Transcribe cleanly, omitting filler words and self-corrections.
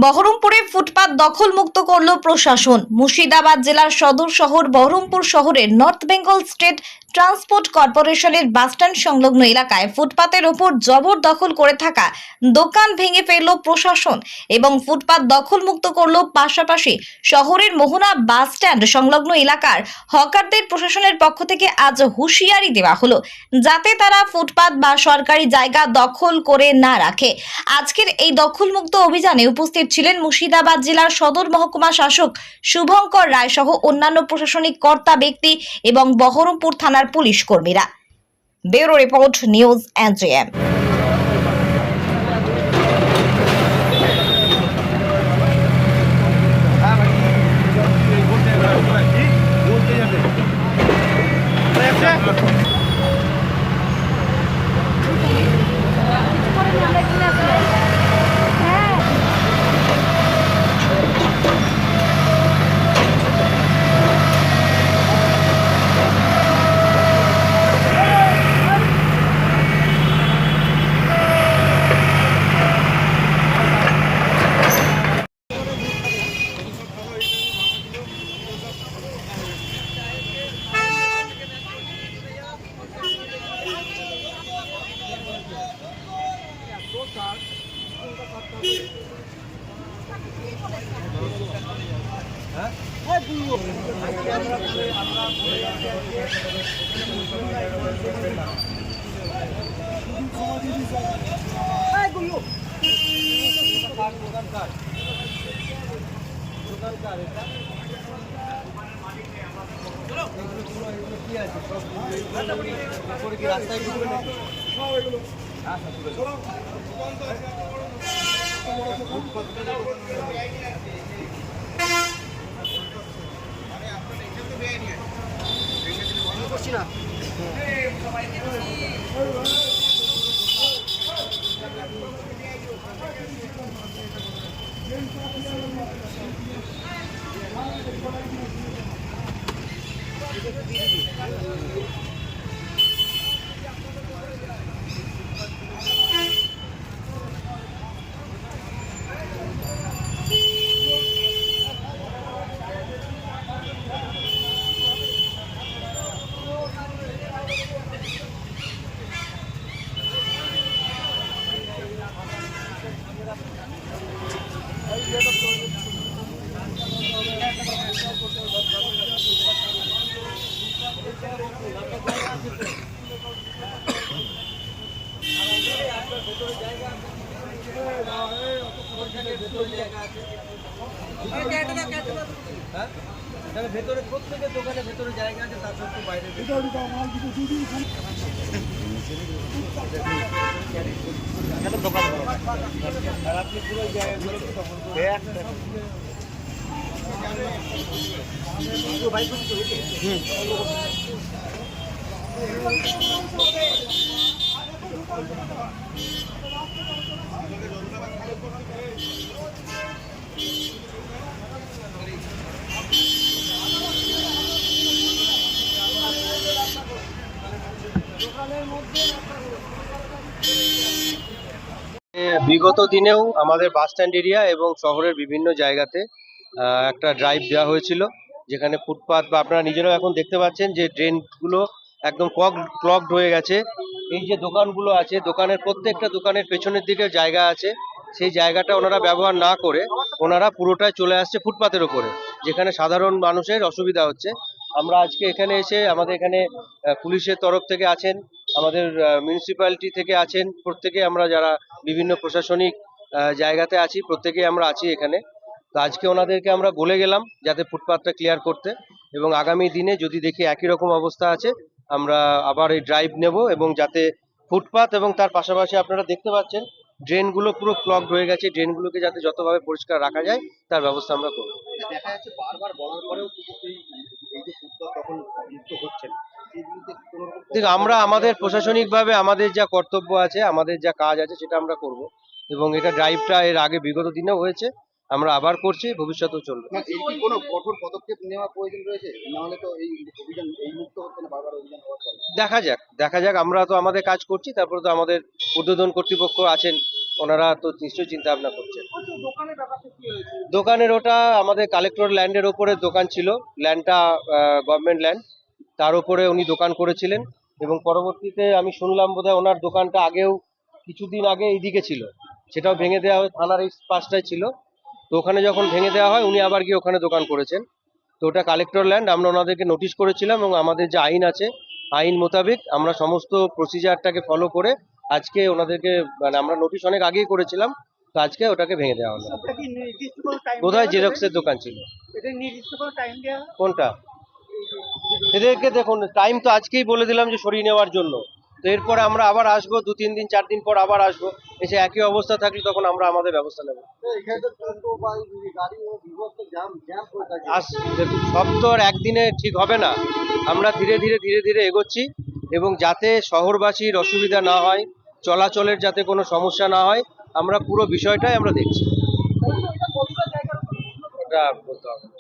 বহরমপুরে ফুটপাত দখলমুক্ত করল প্রশাসন। মুর্শিদাবাদ জেলার সদর শহর বহরমপুর শহরের নর্থ বেঙ্গল স্টেট ট্রান্সপোর্ট কর্পোরেশনের বাসস্ট্যান্ড সংলগ্ন এলাকায় ফুটপাতের ওপর জবরদখল করে থাকা দোকান ভেঙে ফেলল প্রশাসন এবং ফুটপাত দখলমুক্ত করল। পাশাপাশি শহরের মোহনা বাস স্ট্যান্ড সংলগ্ন এলাকার হকারদের প্রশাসনের পক্ষ থেকে আজ হুঁশিয়ারি দেওয়া হলো, যাতে তারা ফুটপাত বা সরকারি জায়গা দখল করে না রাখে। আজকের এই দখলমুক্ত অভিযানে উপস্থিত ছিলেন মুর্শিদাবাদ জেলার সদর মহকুমা শাসক শুভঙ্কর রায় সহ অন্যান্য প্রশাসনিক কর্তা ব্যক্তি এবং বহরমপুর থানার পুলিশ কর্মীরা। Bureau report, news NJM. ভেতরে প্রত্যেকের দোকানে ভেতরে জায়গা আছে, তার সত্ত্বেও বাইরে দোকান আর আপনি পুরো বিগত দিনেও আমাদের বাস স্ট্যান্ড এরিয়া এবং শহরের বিভিন্ন জায়গাতে একটা ড্রাইভ দেওয়া হয়েছিল, যেখানে ফুটপাত বা আপনারা নিজেরাও এখন দেখতে পাচ্ছেন যে ড্রেনগুলো একদম ক্লগড হয়ে গেছে। এই যে দোকানগুলো আছে, দোকানের প্রত্যেকটা দোকানের পেছনের দিকে জায়গা আছে, সেই জায়গাটা ওনারা ব্যবহার না করে ওনারা পুরোটাই চলে আসছে ফুটপাতের ওপরে, যেখানে সাধারণ মানুষের অসুবিধা হচ্ছে। আমরা আজকে এখানে এসে আমাদের এখানে পুলিশের তরফ থেকে আছেন, আমাদের মিউনিসিপ্যালিটি থেকে আছেন, প্রত্যেকে আমরা যারা বিভিন্ন প্রশাসনিক জায়গাতে আছি প্রত্যেকেই আমরা আছি এখানে। তো আজকে ওনাদেরকে আমরা বলে গেলাম যাতে ফুটপাথটা ক্লিয়ার করতে, এবং আগামী দিনে যদি দেখি একই রকম অবস্থা আছে আমরা আবার এই ড্রাইভ নেব, এবং যাতে ফুটপাথ এবং তার পাশাপাশি আপনারা দেখতে পাচ্ছেন ড্রেনগুলো পুরো ক্লগড হয়ে গেছে, ড্রেনগুলোকে যাতে যতভাবে পরিষ্কার রাখা যায় তার ব্যবস্থা আমরা করব। দেখা যাচ্ছে বারবার বলার পরেও এই যে ফুটপাথ তখন মুক্ত হচ্ছে না। দেখুন, আমরা আমাদের প্রশাসনিকভাবে আমাদের যা কর্তব্য আছে, আমাদের যা কাজ আছে সেটা আমরা করব, এবং এটা ড্রাইভটা এর আগে বিগত দিনেও হয়েছে, আমরা আবার করছি, ভবিষ্যতেও চলবে। না, এর কি কোনো কঠোর পদক্ষেপ নেওয়া প্রয়োজন রয়েছে? না হলে তো এই অভিযান এই মুক্ত হচ্ছে না, বারবার অভিযান হওয়ার পরে। দেখা যাক, আমরা তো আমাদের কাজ করছি, তারপরে তো আমাদের ঊর্ধ্বতন কর্তৃপক্ষ আছেন, ওনারা তো নিশ্চয়ই চিন্তা ভাবনা করছেন। দোকানের ওটা আমাদের কালেক্টর ল্যান্ডের ওপরে দোকান ছিল, ল্যান্ডটা গভর্নমেন্ট ল্যান্ড, তার উপরে উনি দোকান করেছিলেন এবং পরবর্তীতে আমি শুনলাম বোধহয় ওনার দোকানটা আগেও কিছুদিন আগে এইদিকে ছিল, সেটাও ভেঙে দেওয়া হয়, থানার এই পাশটায় ছিল। তো ওখানে যখন ভেঙে দেওয়া হয় উনি আবার গিয়ে ওখানে দোকান করেছেন। তো ওটা কালেক্টর ল্যান্ড, আমরা ওনাদেরকে নোটিশ করেছিলাম এবং আমাদের যে আইন আছে আইন মোতাবেক আমরা সমস্ত প্রসিজারটাকে ফলো করে আজকে ওনাদেরকে মানে আমরা নোটিশ অনেক আগেই করেছিলাম, তো আজকে ওটাকে ভেঙে দেওয়া হলো। বোধহয় জেরক্সের দোকান ছিল। কোনটা? এদেরকে দেখুন, টাইম তো আজকেই বলে দিলাম যে সরিয়ে নেওয়ার জন্য, তো এরপরে আমরা আবার আসবো, 2-3 দিন 4 দিন পর আবার আসবো, এসে একই অবস্থা থাকলে তখন আমরা আমাদের ব্যবস্থা নেবো। এখানে তো টোটো বা এই গাড়ি ও বিভক্ত জ্যাম করে থাকে। দেখুন, সব তো আর একদিনে ঠিক হবে না, আমরা ধীরে ধীরে এগোচ্ছি এবং যাতে শহরবাসীর অসুবিধা না হয়, চলাচলের যাতে কোনো সমস্যা না হয়, আমরা পুরো বিষয়টাই আমরা দেখছি। এটা বলতে হবে না।